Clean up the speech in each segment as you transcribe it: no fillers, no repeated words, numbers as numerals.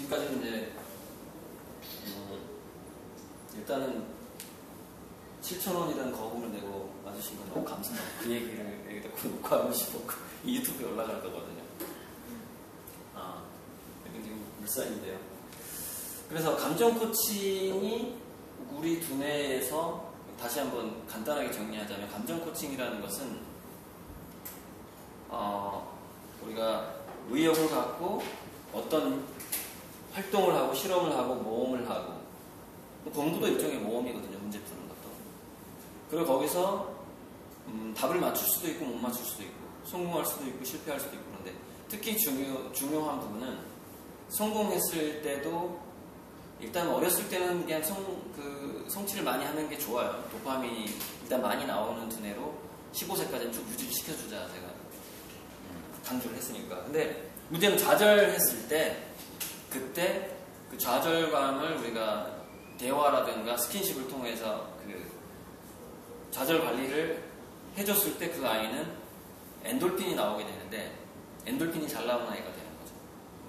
지금까지는 이제 일단은 7,000원이라는 거금을 내고 와주신 건 너무 감사하고 그 얘기를 듣고 녹화하고 싶었고 이 유튜브에 올라갈 거거든요. 여기 지금 물산인데요. 그래서 감정 코칭이 우리 두뇌에서 다시 한번 간단하게 정리하자면 감정 코칭이라는 것은 우리가 의욕을 갖고 어떤 활동을 하고 실험을 하고 모험을 하고 공부도 일종의 모험이거든요. 문제 푸는 것도. 그리고 거기서 답을 맞출 수도 있고 못 맞출 수도 있고 성공할 수도 있고 실패할 수도 있고 그런데 특히 중요한 부분은 성공했을 때도 일단 어렸을 때는 그냥 성취를 많이 하는 게 좋아요. 도파민이 일단 많이 나오는 두뇌로 15세까지는 좀 유지를 시켜주자 제가 강조를 했으니까. 근데 문제는 좌절했을 때 그때 그 좌절감을 우리가 대화라든가 스킨십을 통해서 그 좌절 관리를 해줬을 때 그 아이는 엔돌핀이 나오게 되는데 엔돌핀이 잘 나오는 아이가 되는 거죠.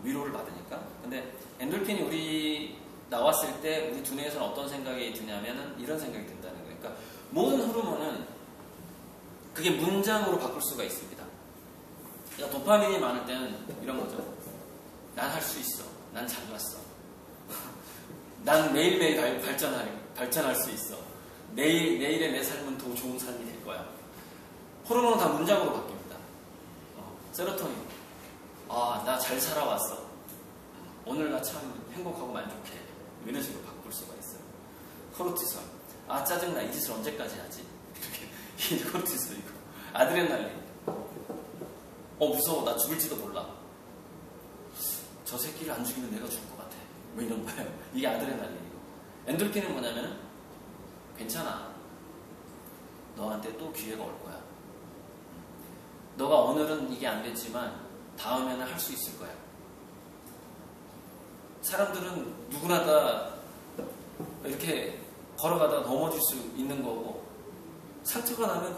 위로를 받으니까. 근데 엔돌핀이 우리 나왔을 때 우리 두뇌에서는 어떤 생각이 드냐면은 이런 생각이 든다는 거예요. 그러니까 모든 호르몬은 그게 문장으로 바꿀 수가 있습니다. 그러니까 도파민이 많을 때는 이런 거죠. 난 할 수 있어. 난 잘났어. 난 매일매일 발전할 수 있어. 내일의 내 삶은 더 좋은 삶이 될 거야. 호르몬은 다 문장으로 바뀝니다. 세로토닌. 나 잘 살아왔어. 오늘 나 참 행복하고 만족해. 이런 식으로 바꿀 수가 있어요. 코르티솔. 짜증나. 이 짓을 언제까지 하지? 이렇게 코르티솔이고. 아드레날린. 무서워. 나 죽을지도 몰라. 저 새끼를 안 죽이면 내가 죽을 것 같아. 뭐 이런 거예요. 이게 아드레날린이고. 엔돌핀은 뭐냐면 괜찮아. 너한테 또 기회가 올 거야. 너가 오늘은 이게 안 됐지만 다음에는 할 수 있을 거야. 사람들은 누구나 다 이렇게 걸어가다 넘어질 수 있는 거고 상처가 나면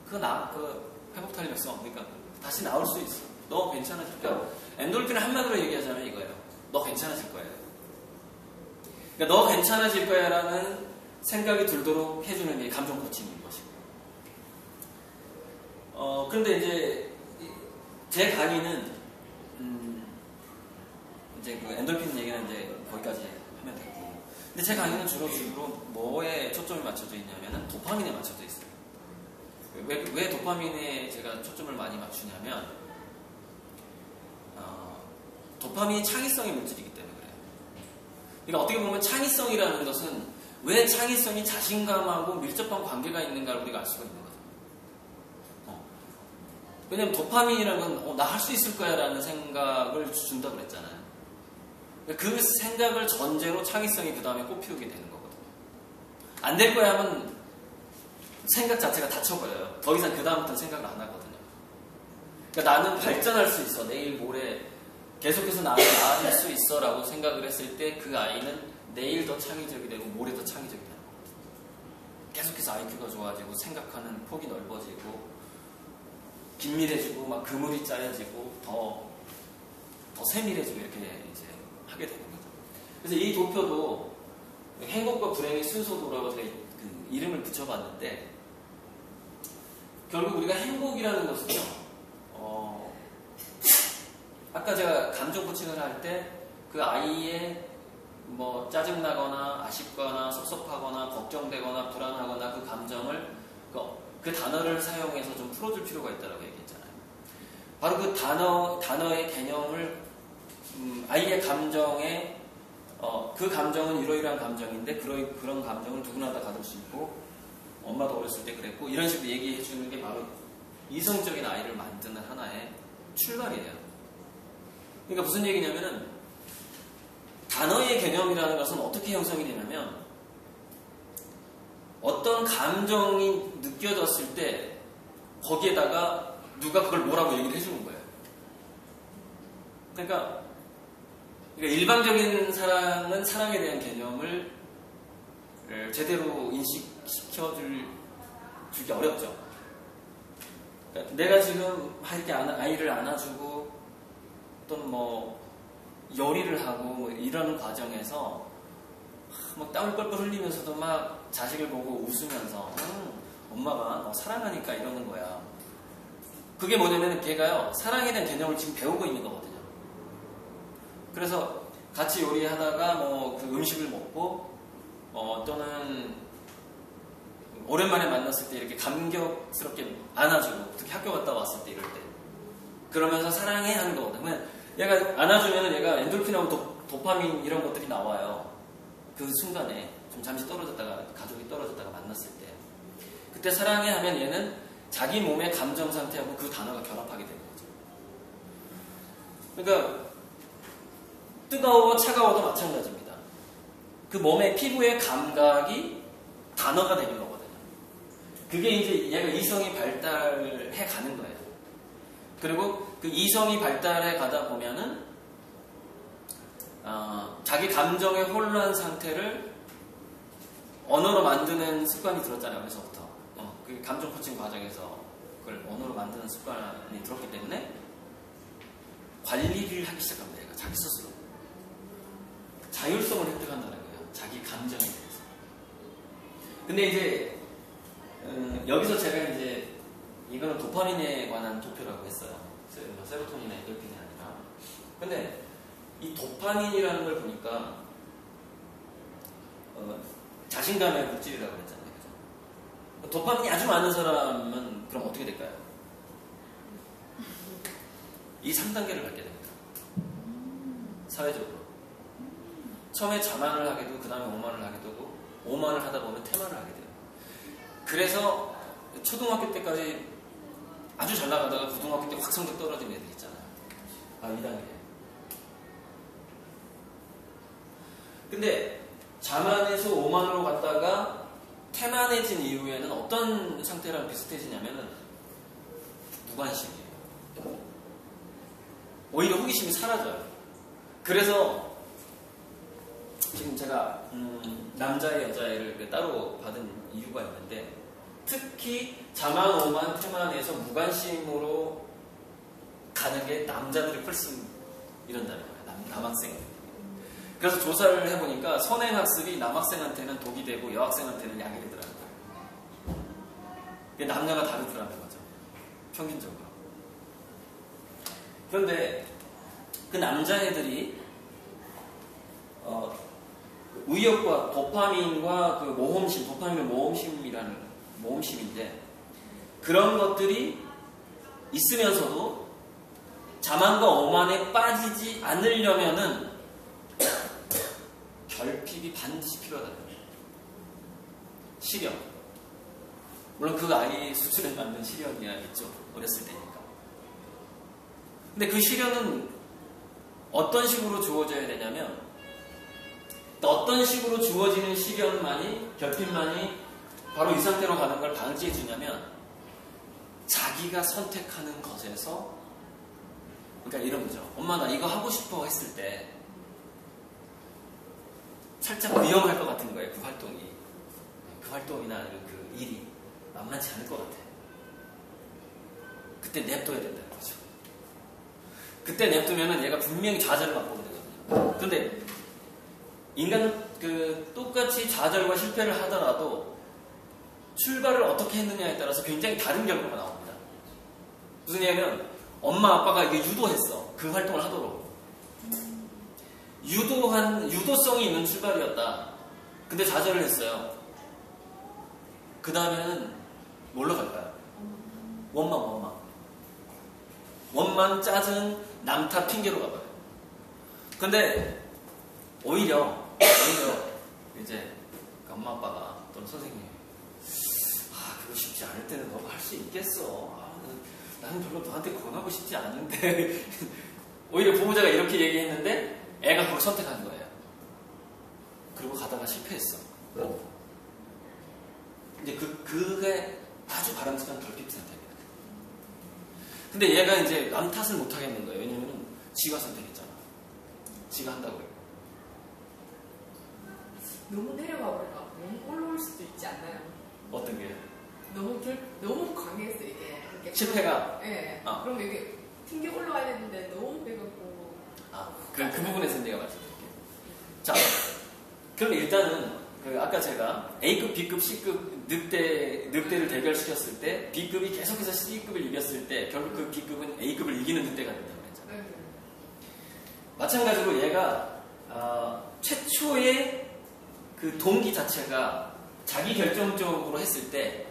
그거 회복 탄력성. 그러니까 다시 나올 수 있어. 너 괜찮아질 거야. 엔돌핀을 한마디로 얘기하자면 이거예요. 너 괜찮아질 거야. 그러니까 너 괜찮아질 거야 라는 생각이 들도록 해주는 게 감정 코칭인 것이고. 그런데 이제 제 강의는 이제 그 엔돌핀 얘기는 이제 거기까지 하면 되고. 근데 제 강의는 주로 뭐에 초점이 맞춰져 있냐면은 도파민에 맞춰져 있어요. 왜 도파민에 제가 초점을 많이 맞추냐면 도파민이 창의성의 물질이기 때문에 그래요. 그러니까 어떻게 보면 창의성이라는 것은 왜 창의성이 자신감하고 밀접한 관계가 있는가를 우리가 알 수가 있는 거죠. 왜냐면 도파민이라는 건 나 할 수 있을 거야 라는 생각을 준다고 그랬잖아요. 그 생각을 전제로 창의성이 그 다음에 꽃피우게 되는 거거든요. 안 될 거야 하면 생각 자체가 닫혀버려요. 더 이상 그 다음부터는 생각을 안 하거든요. 그러니까 나는 발전할 수 있어. 내일 모레 계속해서 나는 나아질 수 있어 라고 생각을 했을 때 그 아이는 내일 더 창의적이 되고 모레 더 창의적이 되는 거거든요. 계속해서 IQ가 좋아지고 생각하는 폭이 넓어지고 긴밀해지고 막 그물이 짜여지고 더 세밀해지고 이렇게 이제 하게 되는 거죠. 그래서 이 도표도 행복과 불행의 순서도라고 제가 그 이름을 붙여봤는데 결국 우리가 행복이라는 것은요. 아까 제가 감정 코칭을 할 때 그 아이의 뭐 짜증나거나 아쉽거나 섭섭하거나 걱정되거나 불안하거나 그 감정을 그 단어를 사용해서 좀 풀어줄 필요가 있다고 얘기했잖아요. 바로 그 단어의 개념을 아이의 감정에 그 감정은 이러이러한 감정인데 그런 감정을 누구나 다 가질 수 있고 엄마도 어렸을 때 그랬고 이런 식으로 얘기해 주는 게 바로 이성적인 아이를 만드는 하나의 출발이에요. 그러니까 무슨 얘기냐면은 단어의 개념이라는 것은 어떻게 형성이 되냐면 어떤 감정이 느껴졌을 때 거기에다가 누가 그걸 뭐라고 얘기를 해주는 거예요. 그러니까 일반적인 사랑은 사랑에 대한 개념을 제대로 인식시켜주기 어렵죠. 그러니까 내가 지금 이렇게 아이를 안아주고 또는 뭐 요리를 하고 뭐 이러는 과정에서 막 땀을 뻘뻘 흘리면서도 막 자식을 보고 웃으면서 엄마가 너 사랑하니까 이러는 거야. 그게 뭐냐면 걔가요 사랑에 대한 개념을 지금 배우고 있는 거거든요. 그래서 같이 요리하다가 뭐 그 음식을 먹고 또는 오랜만에 만났을 때 이렇게 감격스럽게 안아주고 특히 학교 갔다 왔을 때 이럴 때 그러면서 사랑해 하는 거거든요. 그러면 얘가 안아주면 얘가 엔돌핀하고 도파민 이런 것들이 나와요. 그 순간에 좀 잠시 떨어졌다가 가족이 떨어졌다가 만났을 때 그때 사랑해 하면 얘는 자기 몸의 감정 상태하고 그 단어가 결합하게 되는 거죠. 그러니까 뜨거워 차가워도 마찬가지입니다. 그 몸의 피부의 감각이 단어가 되는 거거든요. 그게 이제 얘가 이성이 발달해 가는 거예요. 그리고 그 이성이 발달해 가다 보면은 자기 감정의 혼란 상태를 언어로 만드는 습관이 들었잖아요. 그래서부터 그 감정 코칭 과정에서 그걸 언어로 만드는 습관이 들었기 때문에 관리를 하기 시작합니다. 얘가 자기 스스로 자율성을 획득한다는 거예요. 자기 감정에 대해서. 근데 이제 여기서 제가 이제 이거는 도파민에 관한 도표라고 했어요. 세로토닌이나 엔돌핀이 아니라. 근데 이 도파민이라는 걸 보니까 자신감의 물질이라고 그랬잖아요. 그죠? 도파민이 아주 많은 사람은 그럼 어떻게 될까요? 이 3단계를 갖게 됩니다. 사회적으로. 처음에 자만을 하게 되고 그 다음에 오만을 하게 되고 오만을 하다 보면 태만을 하게 돼요. 그래서 초등학교 때까지 아주 잘 나가다가 고등학교 때 확 성적 떨어지는 애들 있잖아요. 이 단계. 근데 자만에서 오만으로 갔다가 태만해진 이후에는 어떤 상태랑 비슷해지냐면은 무관심이에요. 오히려 호기심이 사라져요. 그래서 지금 제가 남자애 여자애를 따로 받은 이유가 있는데 특히 자만, 오만, 태만에서 무관심으로 가는 게 남자들이 훨씬 이런다는 거예요. 남학생. 그래서 조사를 해보니까 선행학습이 남학생한테는 독이 되고 여학생한테는 약이 되더라는 거예요. 이게 남녀가 다르더라는 거죠. 평균적으로. 그런데 그 남자애들이 의욕과 도파민과 그 모험심, 도파민은 모험심인데 그런 것들이 있으면서도 자만과 오만에 빠지지 않으려면은 결핍이 반드시 필요하다는 거예요. 시련. 물론 그 아이 수술에 맞는 시련이야 있죠. 어렸을 때니까. 근데 그 시련은 어떤 식으로 주어져야 되냐면 어떤 식으로 주어지는 시련만이 결핍만이 바로 이 상태로 가는 걸 방지해 주냐면 자기가 선택하는 것에서 그러니까 이런 거죠. 엄마 나 이거 하고 싶어 했을 때 살짝 위험할 것 같은 거예요. 그 활동이. 그 활동이나 그 일이 만만치 않을 것 같아. 그때 냅둬야 된다는 거죠. 그때 냅두면은 얘가 분명히 좌절을 맛보게 되거든요. 그런데 인간은 그 똑같이 좌절과 실패를 하더라도 출발을 어떻게 했느냐에 따라서 굉장히 다른 결과가 나옵니다. 무슨 얘기냐면 엄마 아빠가 이게 유도했어. 그 활동을 하도록. 유도성이 있는 출발이었다. 근데 좌절을 했어요. 그 다음에는 뭘로 갈까요? 원망, 짜증, 남탓, 핑계로 가봐요. 근데 오히려 이제 엄마 아빠가 또는 선생님이 그거 쉽지 않을 때는 너가 할 수 있겠어. 나는 별로 너한테 권하고 싶지 않은데 오히려 보호자가 이렇게 얘기했는데 애가 그걸 선택한 거예요. 그리고 가다가 실패했어. 이제 그게 아주 바람직한 결핍 상태입니다. 근데 얘가 이제 남 탓을 못 하겠는 거예요. 왜냐면은 지가 선택했잖아. 지가 한다고 해요. 너무 내려가 버리면 너무 올라올 수도 있지 않나요? 어떤 게요? 너무 강해서 이게 실패가? 네. 그럼 이게 튕겨 올라와야 되는데 너무 배고프고 그 부분에서 내가 말씀드릴게요. 자, 그럼 일단은 아까 제가 A급, B급, C급 늑대를 대결시켰을 때 B급이 계속해서 C급을 이겼을 때 결국 그 B급은 A급을 이기는 늑대가 된다고 그랬잖아요. 마찬가지로 얘가 최초의 그 동기 자체가 자기 결정적으로 했을 때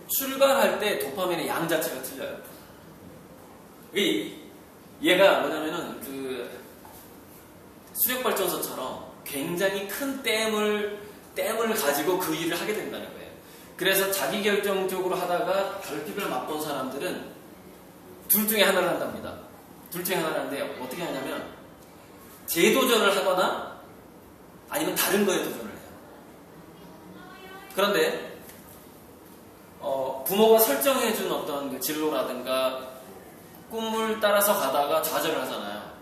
출발할 때 도파민의 양 자체가 틀려요. 얘가 뭐냐면은 그 수력발전소처럼 굉장히 큰 댐을 가지고 그 일을 하게 된다는 거예요. 그래서 자기 결정적으로 하다가 결핍을 맛본 사람들은 둘 중에 하나를 한답니다. 둘 중에 하나를 하는데 어떻게 하냐면 재도전을 하거나 아니면 다른 거에 도전을 해요. 그런데 부모가 설정해준 어떤 그 진로라든가 꿈을 따라서 가다가 좌절을 하잖아요.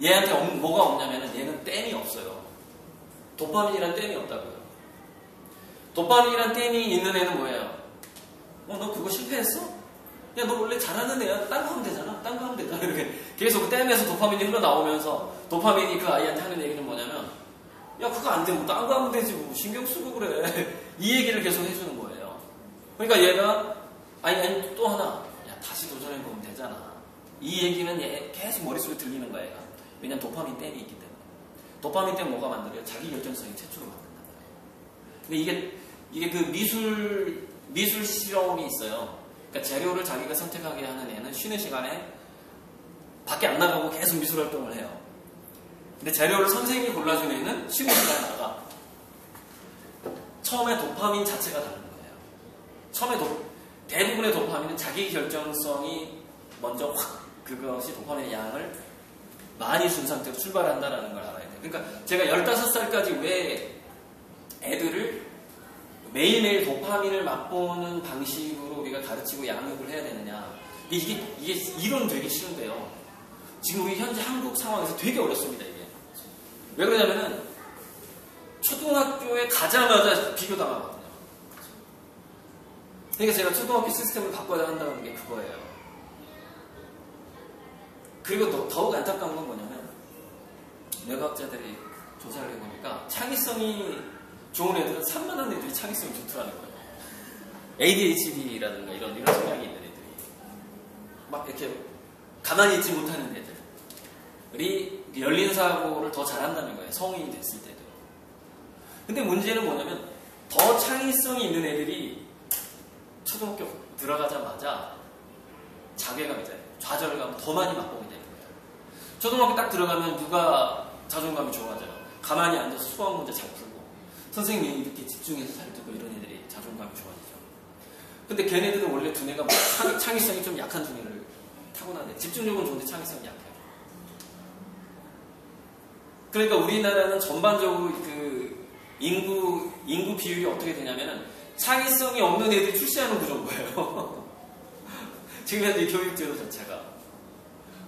얘한테 뭐가 없냐면 얘는 댐이 없어요. 도파민이란 댐이 없다고요. 도파민이란 댐이 있는 애는 뭐예요? 너 그거 실패했어? 야, 너 원래 잘하는 애야. 딴 거 하면 되잖아. 딴 거 하면 되잖아. 이렇게 계속 그 댐에서 도파민이 흘러나오면서 도파민이 그 아이한테 하는 얘기는 뭐냐면 야, 그거 안 되면 딴 거 하면 되지. 뭐 신경 쓰고 그래. 이 얘기를 계속 해주는 거예요. 그러니까 얘가 아니 또 하나 야, 다시 도전해보면 되잖아. 이 얘기는 얘 계속 머릿속에 들리는 거야. 얘가. 왜냐면 도파민 댐이 있기 때문에. 도파민 댐 뭐가 만들어요? 자기 결정성이 최초로 만든단 말이에요. 근데 이게 그 미술 실험이 있어요. 그러니까 재료를 자기가 선택하게 하는 애는 쉬는 시간에 밖에 안 나가고 계속 미술 활동을 해요. 근데 재료를 선생님이 골라준 애는 쉬는 시간에 나가. 처음에 도파민 자체가 다른 거예요. 처음에 대부분의 도파민은 자기 결정성이 먼저 그것이 도파민의 양을 많이 준 상태로 출발한다는 걸 알아야 돼요. 그러니까 제가 15살까지 왜 애들을 매일매일 도파민을 맛보는 방식으로 우리가 가르치고 양육을 해야 되느냐. 이게 이론 되게 쉬운데요. 지금 우리 현재 한국 상황에서 되게 어렵습니다, 이게. 왜 그러냐면은 초등학교에 가자마자 비교당하거든요. 그러니까 제가 초등학교 시스템을 바꿔야 한다는 게 그거예요. 그리고 더욱 안타까운 건 뭐냐면 뇌과학자들이 조사를 해보니까 창의성이 좋은 애들은 산만한 애들이 창의성이 좋더라는 거예요. ADHD라든가 이런 성향이 있는 애들이 막 이렇게 가만히 있지 못하는 애들이 열린 사고를 더 잘한다는 거예요. 성인이 됐을 때도. 근데 문제는 뭐냐면 더 창의성이 있는 애들이 초등학교 들어가자마자 자괴감이잖아요. 좌절감 더 많이 맛보게 되는 거예요. 초등학교 딱 들어가면 누가 자존감이 좋아져요. 가만히 앉아서 수학 문제 잘 풀고 선생님이 이렇게 집중해서 잘 듣고 이런 애들이 자존감이 좋아지죠. 근데 걔네들은 원래 두뇌가 창의성이 좀 약한 두뇌를 타고나는데 집중력은 좋은데 창의성이 약해요. 그러니까 우리나라는 전반적으로 그 인구 비율이 어떻게 되냐면은 창의성이 없는 애들이 출시하는 구조인 거예요. 지금 현재 교육제도 자체가.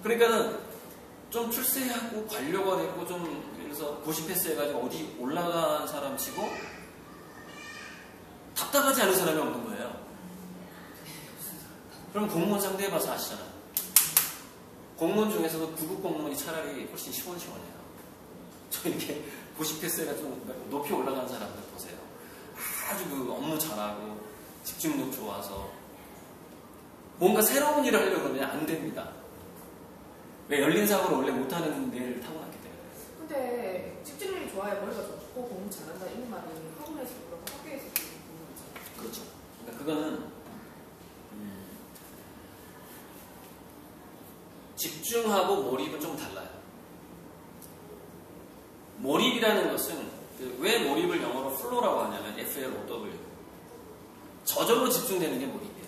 그러니까는 좀 출세하고 관료가 되고 좀 그래서 고시패스 해가지고 어디 올라간 사람 치고 답답하지 않은 사람이 없는 거예요. 그럼 공무원 상대해봐서 아시잖아요. 공무원 중에서도 9급 공무원이 차라리 훨씬 시원시원해요. 저 이렇게 고시패스 해가지고 높이 올라간 사람들 보세요. 아주 그 업무 잘하고 집중력 좋아서 뭔가 새로운 일을 하려고 그러면 안 됩니다. 왜 열린 사고를 원래 못하는 뇌를 타고났기 때문에. 근데 집중력이 좋아야 머리가 좋고 공부 잘한다 이런 말이 학원에서 그렇고 학교에서 그렇고. 그렇죠. 그러니까 그거는 집중하고 몰입은 좀 달라요. 몰입이라는 것은 왜 몰입을 영어로 플로라고 하냐면 FLOW 저절로 집중되는 게 몰입이에요.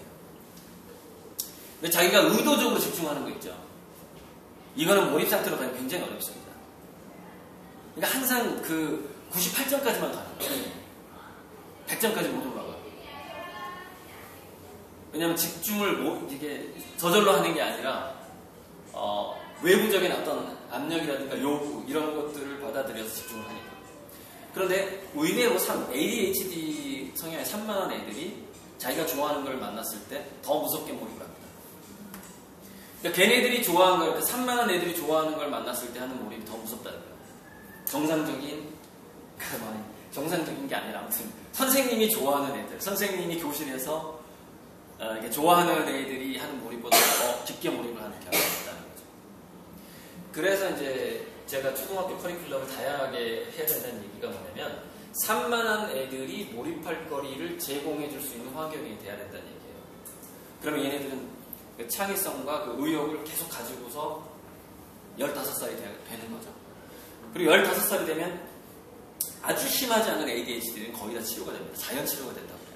근데 자기가 의도적으로 집중하는 거 있죠. 이거는 몰입 상태로 가면 굉장히 어렵습니다. 그러니까 항상 그 98점까지만 가는 거예요. 100점까지 못 올라가요. 왜냐하면 집중을 이게 저절로 하는 게 아니라 외부적인 어떤 압력이라든가 요구 이런 것들을 받아들여서 집중을 하니까. 그런데 의외로 ADHD 성향의 산만한 애들이 자기가 좋아하는 걸 만났을 때 더 무섭게 몰입합니다. 그러니까 걔네들이 좋아하는 걸, 산만한 애들이 좋아하는 걸 만났을 때 하는 몰입이 더 무섭다는 거예요. 정상적인 게 아니라 아무튼 선생님이 좋아하는 애들, 선생님이 교실에서 이렇게 좋아하는 애들이 하는 몰입보다 더 깊게 몰입을 하는 경향이 있다는 거죠. 그래서 이제 제가 초등학교 커리큘럼을 다양하게 해야 된다는 얘기가 뭐냐면 산만한 애들이 몰입할 거리를 제공해 줄 수 있는 환경이 돼야 된다는 얘기예요. 그러면 얘네들은 그 창의성과 그 의욕을 계속 가지고서 15살이 되는 거죠. 그리고 15살이 되면 아주 심하지 않은 ADHD는 거의 다 치료가 됩니다. 자연 치료가 된다고 해요.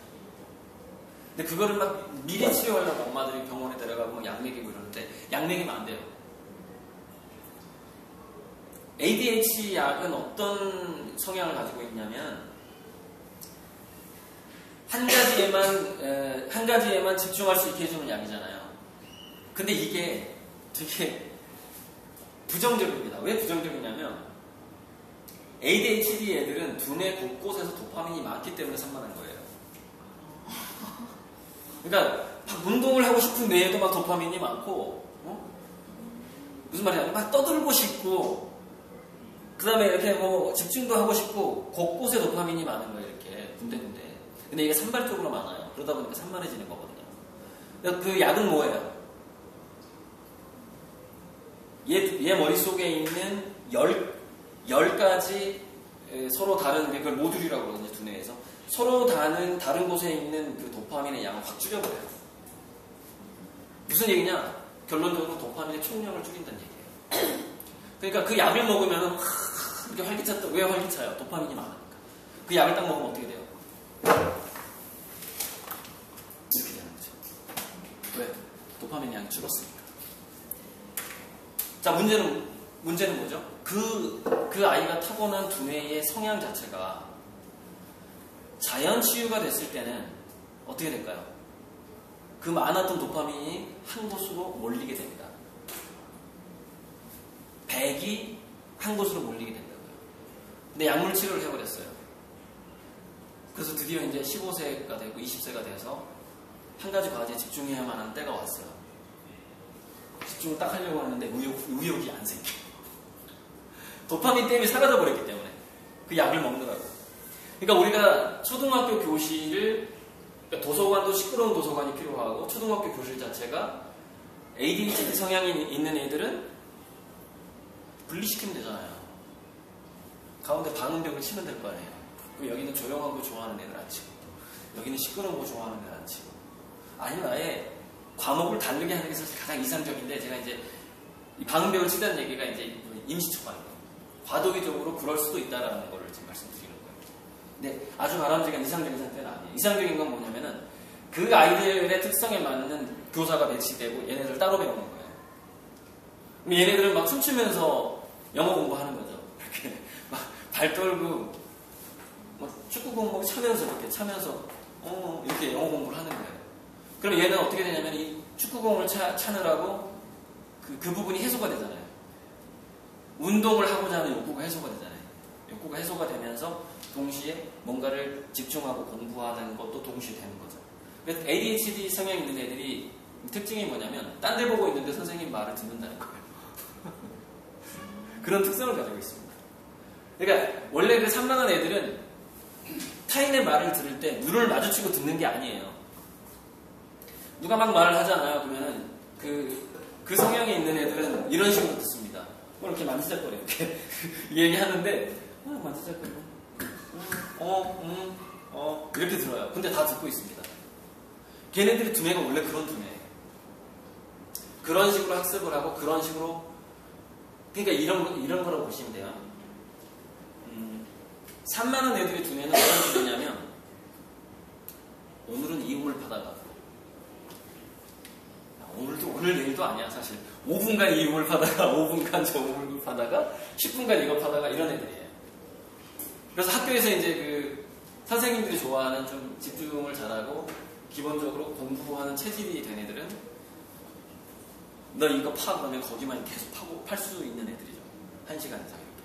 근데 그거를 막 미리 치료하려고 엄마들이 병원에 데려가고 막 약 먹이고 이러는데 약 먹이면 안 돼요. ADHD 약은 어떤 성향을 가지고 있냐면 한 가지에만 집중할 수 있게 해주는 약이잖아요. 근데 이게 되게 부정적입니다. 왜 부정적이냐면 ADHD 애들은 두뇌 곳곳에서 도파민이 많기 때문에 산만한 거예요. 그러니까 막 운동을 하고 싶은 뇌에도 막 도파민이 많고 무슨 말이냐 막 떠들고 싶고 그 다음에 이렇게 뭐 집중도 하고 싶고 곳곳에 도파민이 많은 거예요. 이렇게 군데군데. 근데 이게 산발적으로 많아요. 그러다 보니까 산만해지는 거거든요. 그 약은 뭐예요? 얘 머릿속에 있는 10가지 서로 다른 그걸 모듈이라고 그러거든요. 두뇌에서. 서로 다른 곳에 있는 그 도파민의 양을 확 줄여버려요. 무슨 얘기냐? 결론적으로 도파민의 총량을 줄인다는 얘기예요. 그러니까 그 약을 먹으면 이렇게 활기찼다. 왜 활기차요? 도파민이 많으니까. 그 약을 딱 먹으면 어떻게 돼요? 이렇게 되는 거죠. 왜? 도파민 양이 줄었으니까. 자, 문제는 뭐죠? 그 아이가 타고난 두뇌의 성향 자체가 자연 치유가 됐을 때는 어떻게 될까요? 그 많았던 도파민이 한 곳으로 몰리게 됩니다. 100이 한 곳으로 몰리게 된다고요. 근데 약물 치료를 해버렸어요. 그래서 드디어 이제 15세가 되고 20세가 돼서 한 가지 과제에 집중해야만 하는 때가 왔어요. 집중을 딱 하려고 하는데 의욕이 안 생겨. 도파민 때문에 사라져버렸기 때문에 그 약을 먹느라고. 그러니까 우리가 초등학교 교실을 그러니까 도서관도 시끄러운 도서관이 필요하고 초등학교 교실 자체가 ADHD 성향이 있는 애들은 분리시키면 되잖아요. 가운데 방음벽을 치면 될 거 아니에요. 그럼 여기는 조용한 거 좋아하는 애들 안 치고 여기는 시끄러운 거 좋아하는 애들 안 치고 아니면 아예 과목을 다르게 하는 게 사실 가장 이상적인데 제가 이제 이 방음벽을 치다는 얘기가 이제 임시처방이에요. 과도기적으로 그럴 수도 있다라는 거를 지금 말씀드리는 거예요. 근데 아주 바람직한 이상적인 상태는 아니에요. 이상적인 건 뭐냐면은 그 아이들의 특성에 맞는 교사가 배치되고 얘네들 따로 배우는 거예요. 그럼 얘네들은 막 춤추면서 영어 공부하는 거죠. 이렇게 막 발 떨고 막 축구 공부 차면서 이렇게 차면서 이렇게 영어 공부를 하는 거예요. 그럼 얘는 어떻게 되냐면 이 축구공을 차느라고 그 부분이 해소가 되잖아요. 운동을 하고자 하는 욕구가 해소가 되잖아요. 욕구가 해소가 되면서 동시에 뭔가를 집중하고 공부하는 것도 동시에 되는 거죠. 그래서 ADHD 성향 있는 애들이 특징이 뭐냐면 딴 데 보고 있는데 선생님 말을 듣는다는 거예요. 그런 특성을 가지고 있습니다. 그러니까 원래 그 산만한 애들은 타인의 말을 들을 때 눈을 마주치고 듣는 게 아니에요. 누가 막 말을 하잖아요. 그러면은 그 성향이 있는 애들은 이런 식으로 듣습니다. 뭐 이렇게 만지작거려 이렇게 얘기하는데 만지작거려 이렇게 들어요. 근데 다 듣고 있습니다. 걔네들의 두뇌가 원래 그런 두뇌예요. 그런 식으로 학습을 하고 그런 식으로 그러니까 이런 거라고 보시면 돼요. 산만한 애들의 두뇌는 어떤 두뇌냐면 오늘은 이음을 받아가 오늘 내일도 아니야 사실 5분간 이음을 받아가 5분간 저음을 받아가 10분간 이거 받아가 이런 애들이에요. 그래서 학교에서 이제 그 선생님들이 좋아하는 좀 집중을 잘하고 기본적으로 공부하는 체질이 된 애들은 너 이거 파 그러면 거기만 계속 팔 수 있는 애들이죠. 1시간 이상 이렇게.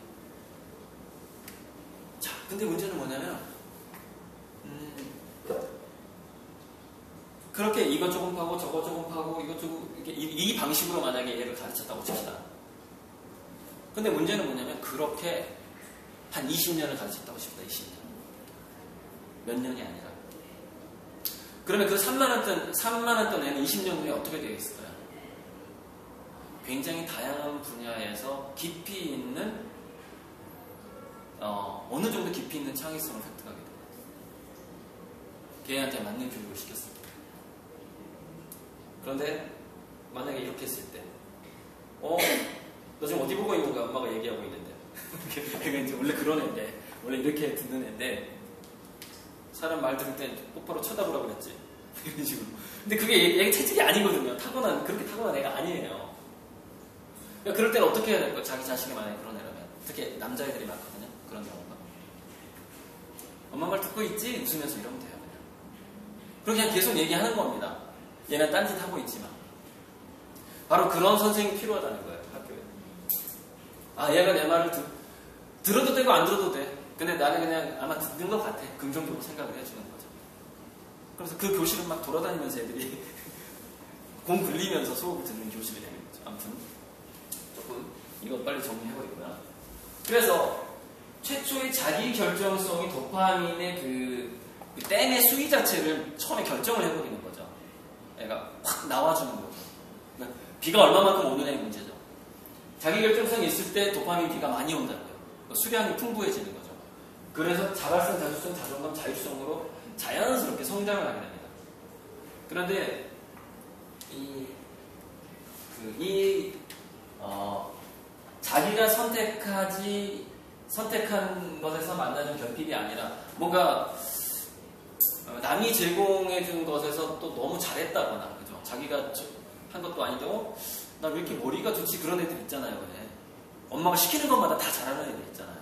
자, 근데 문제는 뭐냐면 그렇게 이것 조금 파고 저것 조금 파고 이것 조금 이 방식으로 만약에 얘를 가르쳤다고 칩시다. 근데 문제는 뭐냐면 그렇게 한 20년을 가르쳤다고 칩시다. 20년. 몇 년이 아니라. 그러면 그 3만 원 애는 20년 후에 어떻게 되겠을까요? 굉장히 다양한 분야에서 깊이 있는 어느 정도 깊이 있는 창의성을 획득하게 돼요. 걔한테 맞는 교육을 시켰을 때. 그런데 만약에 이렇게 했을 때 너 지금 어디 보고 있는 거야? 엄마가 얘기하고 있는데. 걔가 이제 원래 그런 애인데, 원래 이렇게 듣는 애인데, 사람 말 들을 때 똑바로 쳐다보라고 그랬지. 이런 식으로. 근데 그게 얘 체질이 아니거든요. 그렇게 타고난 애가 아니에요. 그러니까 그럴 때는 어떻게 해야 될까? 자기 자식이 만약에 그런 애라면. 특히 남자애들이 많거든요. 그런 경우가. 엄마 말 듣고 있지? 웃으면서 이러면 돼요. 그렇게 그냥 계속 얘기하는 겁니다. 얘는 딴짓 하고 있지만. 바로 그런 선생님이 필요하다는 거예요. 학교에. 얘가 내 말을 들어도 되고 안 들어도 돼. 근데 나는 그냥 아마 듣는 것 같아. 긍정적으로 생각을 해주는 거죠. 그래서 그 교실을 막 돌아다니면서 애들이 공 굴리면서 수업을 듣는 교실이 되는 거죠. 아무튼 조금 이거 빨리 정리해버리고요. 그래서 최초의 자기 결정성이 도파민의 그 댐의 수위 자체를 처음에 결정을 해버리는 거죠. 애가 확 나와주는 거죠. 그러니까 비가 얼마만큼 오느냐의 문제죠. 자기 결정성이 있을 때 도파민 비가 많이 온다고요. 수량이 풍부해지는 거죠. 그래서 자발성, 자주성, 자존감, 자율성으로 자연스럽게 성장을 하게 됩니다. 그런데 자기가 선택한 것에서 만나는 결핍이 아니라 뭔가 남이 제공해준 것에서 또 너무 잘했다거나, 그죠? 자기가 한 것도 아닌데, 나 왜 이렇게 머리가 좋지? 그런 애들 있잖아요, 왜? 엄마가 시키는 것마다 다 잘하는 애들 있잖아요.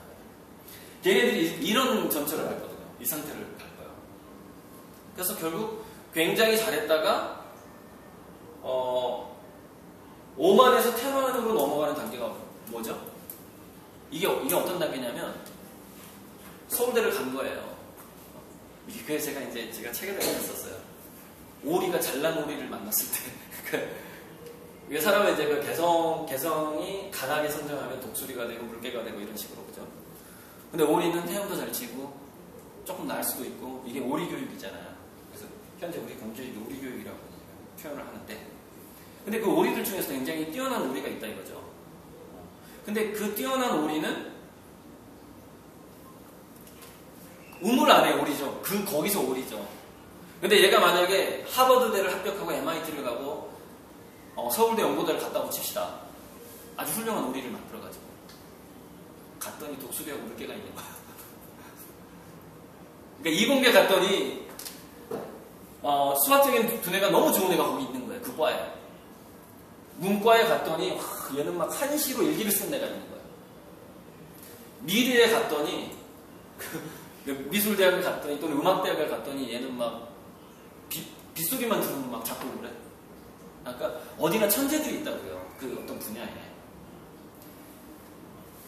걔네들이 이런 전철을 밟거든요. 이 상태를 밟아요. 그래서 결국 굉장히 잘했다가, 오만에서 태만으로 넘어가는 단계가 뭐죠? 이게 어떤 단계냐면, 서울대를 간 거예요. 그래서 제가 책에다 썼어요. 오리가 잘난 오리를 만났을 때. 이게 사람은 이제 그 개성이 강하게 성장하면 독수리가 되고 물개가 되고 이런 식으로, 그죠? 근데 오리는 헤엄도 잘 치고 조금 날 수도 있고, 이게 오리 교육이잖아요. 그래서 현재 우리 공교육이 오리 교육이라고 표현을 하는데, 근데 그 오리들 중에서 굉장히 뛰어난 오리가 있다 이거죠. 근데 그 뛰어난 오리는 우물 안에 오리죠. 거기서 오리죠. 근데 얘가 만약에 하버드대를 합격하고 MIT를 가고 서울대 연고대를 갔다고 칩시다. 아주 훌륭한 오리를 만들어가지고 갔더니 독수리하고 물개가 있는 거야. 그러니까 이공계 갔더니 수학적인 두뇌가 너무 좋은 애가 거기 있는 거예요. 그 과에. 문과에 갔더니 얘는 막 한시로 일기를 쓴 애가 있는 거예요. 미래에 갔더니 미술대학을 갔더니 또는 음악대학을 갔더니 얘는 막 빗소리만 들으면 막 작곡을 그래. 그러니까 어디나 천재들이 있다고요. 그 어떤 분야에.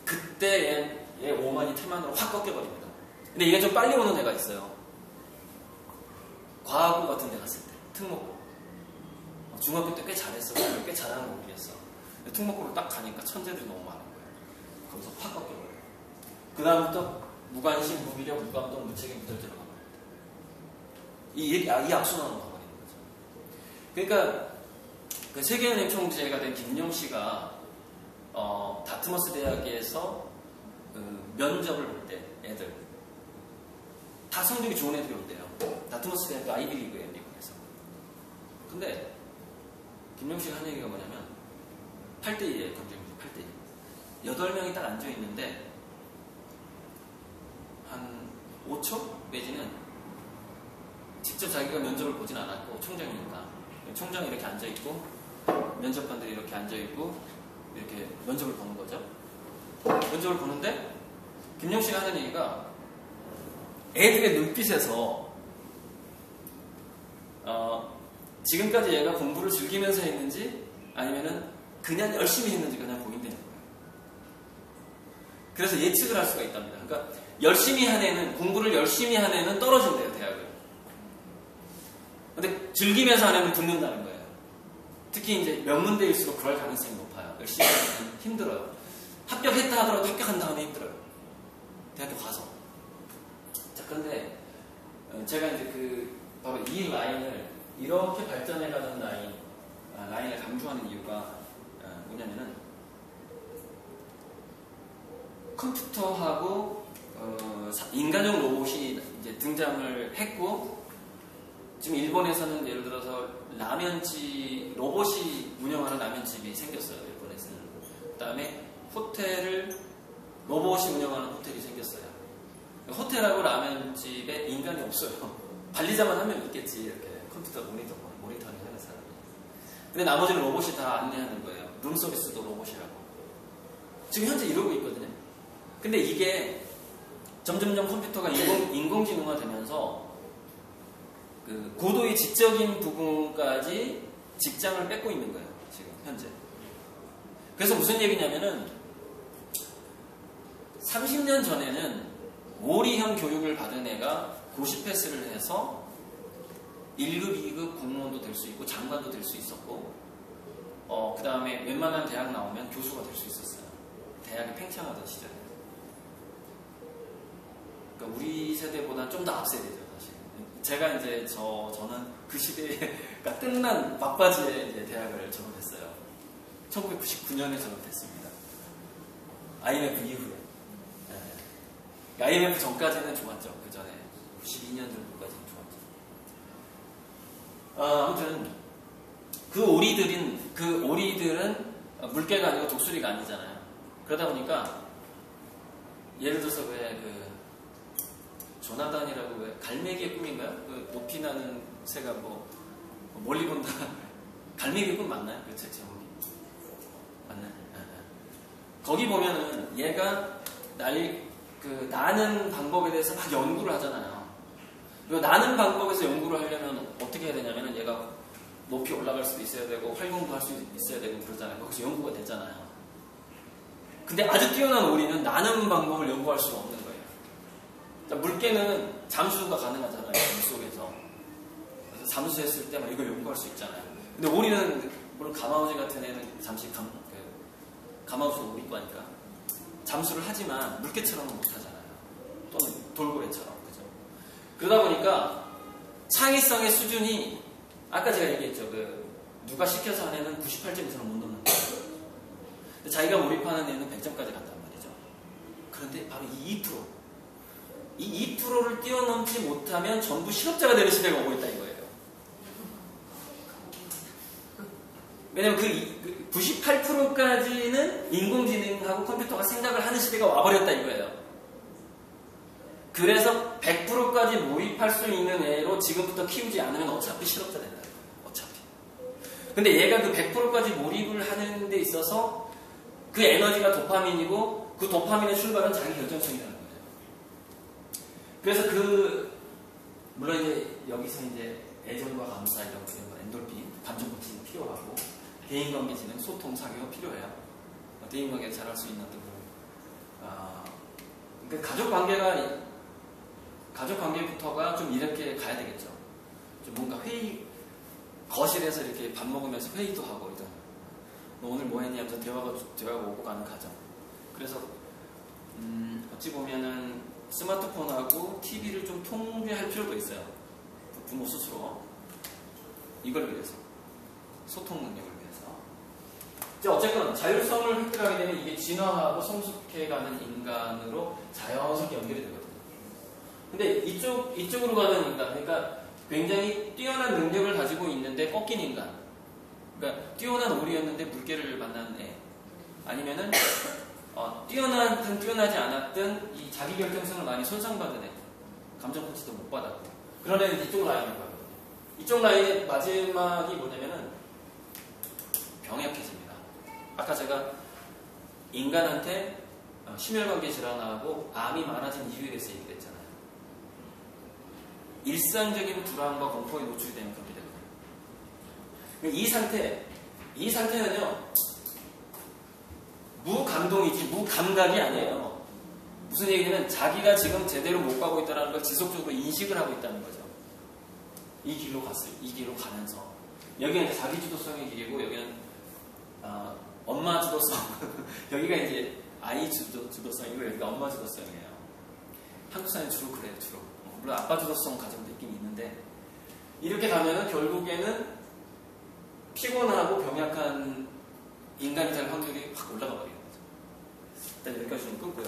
그때 얘 오만이 태만으로 확 꺾여버립니다. 근데 이게 좀 빨리 오는 애가 있어요. 과학고 같은 데 갔을 때. 특목고. 중학교 때 꽤 잘했어. 꽤 잘하는 공부였어. 특목고를 딱 가니까 천재들이 너무 많은 거예요. 거기서 확 꺾여버려요. 그 다음부터 무관심, 무기력, 무감동, 무책임, 무절제로 가버립니다. 이 악순환으로 가버리는 거죠. 그러니까 그 세계은행 총재가 된 김용 씨가 다트머스 대학에서 면접을 볼 때 애들 다 성적이 좋은 애들이 온대요. 다트머스 대학도 아이비리그예요, 미국에서. 근데 김용 씨가 한 얘기가 뭐냐면 8대2예요, 경쟁률이 8대2. 8명이 딱 앉아있는데 한 5초 내지는 직접 자기가 면접을 보진 않았고 총장이니까 총장이 이렇게 앉아있고 면접관들이 이렇게 앉아있고 이렇게 면접을 보는 거죠. 면접을 보는데 김용 씨가 하는 얘기가 애들의 눈빛에서 지금까지 얘가 공부를 즐기면서 했는지 아니면은 그냥 열심히 했는지 그냥 보인다는 거예요. 그래서 예측을 할 수가 있답니다. 그러니까 열심히 한 애는 공부를 열심히 한 애는 떨어진대요, 대학을. 근데 즐기면서 안 하면 붙는다는 거예요. 특히 이제 명문대일수록 그럴 가능성이 높아요. 열심히 하면 힘들어요. 합격했다 하더라도 합격한 다음에 힘들어요. 대학교 가서. 자, 그런데 제가 이제 바로 이 라인을 이렇게 발전해가는 라인을 강조하는 이유가 뭐냐면은 컴퓨터하고 인간용 로봇이 이제 등장을 했고 지금 일본에서는 예를 들어서 라면집 로봇이 운영하는 라면집이 생겼어요. 일본에서는. 그다음에 호텔을 로봇이 운영하는 호텔이 생겼어요. 호텔하고 라면집에 인간이 없어요. 관리자만 한 명 있겠지. 이렇게 컴퓨터 모니터링 하는 사람이. 근데 나머지는 로봇이 다 안내하는 거예요. 룸 서비스도 로봇이라고. 지금 현재 이러고 있거든요. 근데 이게 점점점 컴퓨터가 인공지능화 되면서 그 고도의 지적인 부분까지 직장을 뺏고 있는 거예요. 지금 현재. 그래서 무슨 얘기냐면은 30년 전에는 오리형 교육을 받은 애가 고시 패스를 해서 1급, 2급 공무원도 될 수 있고 장관도 될 수 있었고 그 다음에 웬만한 대학 나오면 교수가 될 수 있었어요. 대학이 팽창하던 시절에. 그러니까 우리 세대보다 좀 더 앞세대죠, 사실. 제가 이제 저는 그 시대가 끝난 막바지에 이제 대학을 졸업했어요. 1999년에 졸업했습니다. IMF 이후에. 네. IMF 전까지는 좋았죠. 그 전에 92년 정도까지는 좋았죠. 아무튼 그 오리들은 물개가 아니고 독수리가 아니잖아요. 그러다 보니까 예를 들어서 왜 조나단이라고 왜 갈매기의 꿈인가요? 그 높이 나는 새가 멀리 본다. 갈매기의 꿈 맞나요? 그 책 제목이 맞나요? 거기 보면은 얘가 나는 방법에 대해서 막 연구를 하잖아요. 그리고 나는 방법에서 연구를 하려면 어떻게 해야 되냐면은 얘가 높이 올라갈 수도 있어야 되고 활공도 할 수 있어야 되고 그러잖아요. 거기서 연구가 됐잖아요. 근데 아주 뛰어난 오리는 나는 방법을 연구할 수가 없는 거예요. 물개는 잠수가 가능하잖아요. 물속에서. 그래서 잠수했을 때 막 이걸 연구할 수 있잖아요. 근데 오리는 물론 가마우지 같은 애는 잠시 가마우스 오리과니까 잠수를 하지만 물개처럼은 못하잖아요. 또는 돌고래처럼. 그죠? 그러다 보니까 창의성의 수준이 아까 제가 얘기했죠. 누가 시켜서 한 애는 98점 이상을 못 넘는 거예요. 근데 자기가 몰입하는 애는 100점까지 간단 말이죠. 그런데 바로 이 2%를 뛰어넘지 못하면 전부 실업자가 되는 시대가 오고 있다 이거예요. 왜냐면 그 98%까지는 인공지능하고 컴퓨터가 생각을 하는 시대가 와버렸다 이거예요. 그래서 100%까지 몰입할 수 있는 애로 지금부터 키우지 않으면 어차피 실업자 된다. 어차피. 근데 얘가 그 100%까지 몰입을 하는 데 있어서 그 에너지가 도파민이고 그 도파민의 출발은 자기 결정성이라는 거예요. 그래서 물론 이제 여기서 이제 애정과 감사 이런 엔돌핀, 감정 고치는 필요하고 대인관계 진행, 소통, 사교가 필요해요. 대인관계 잘할 수 있는 그러니까 가족관계부터가 좀 이렇게 가야 되겠죠. 좀 뭔가 거실에서 이렇게 밥 먹으면서 회의도 하고 이런. 너 오늘 뭐 했니? 하면서 대화가 오고 가는 가정. 그래서 어찌 보면은 스마트폰하고 TV를 좀 통제할 필요도 있어요. 부모 스스로. 이걸 위해서. 소통 능력을 위해서. 어쨌건 자율성을 획득하게 되면 이게 진화하고 성숙해가는 인간으로 자연스럽게 연결이 되거든요. 근데 이쪽으로 가는 인간, 그러니까 굉장히 뛰어난 능력을 가지고 있는데 꺾인 인간. 그러니까 뛰어난 오리였는데 물개를 만난 애. 아니면은 뛰어나든 뛰어나지 않았든 이 자기 결정성을 많이 손상받은 애. 감정 코치도 못 받았고. 그런 애는 이쪽 라인을 가거든요. 이쪽 라인의 마지막이 뭐냐면은 병약해집니다. 아까 제가 인간한테 심혈관계 질환하고 암이 많아진 이유에 대해서 얘기를 했잖아요. 일상적인 불안과 공포에 노출이 되면 그렇게 되거든요. 이 상태는요, 무감동이지 무감각이 아니에요. 무슨 얘기냐면 자기가 지금 제대로 못 가고 있다는 걸 지속적으로 인식을 하고 있다는 거죠. 이 길로 갔어요. 이 길로 가면서 여기는 이제 자기 주도성의 길이고 여기는 엄마 주도성 여기가 이제 아이 주도성이고 여기가 엄마 주도성이에요. 한국 사람이 주로 그래요. 주로 물론 아빠 주도성 가정도 있긴 있는데 이렇게 가면은 결국에는 피곤하고 병약한 인간이 될 확률이 확 올라가 버리는 거죠. 일단 여기까지 좀 끊고요.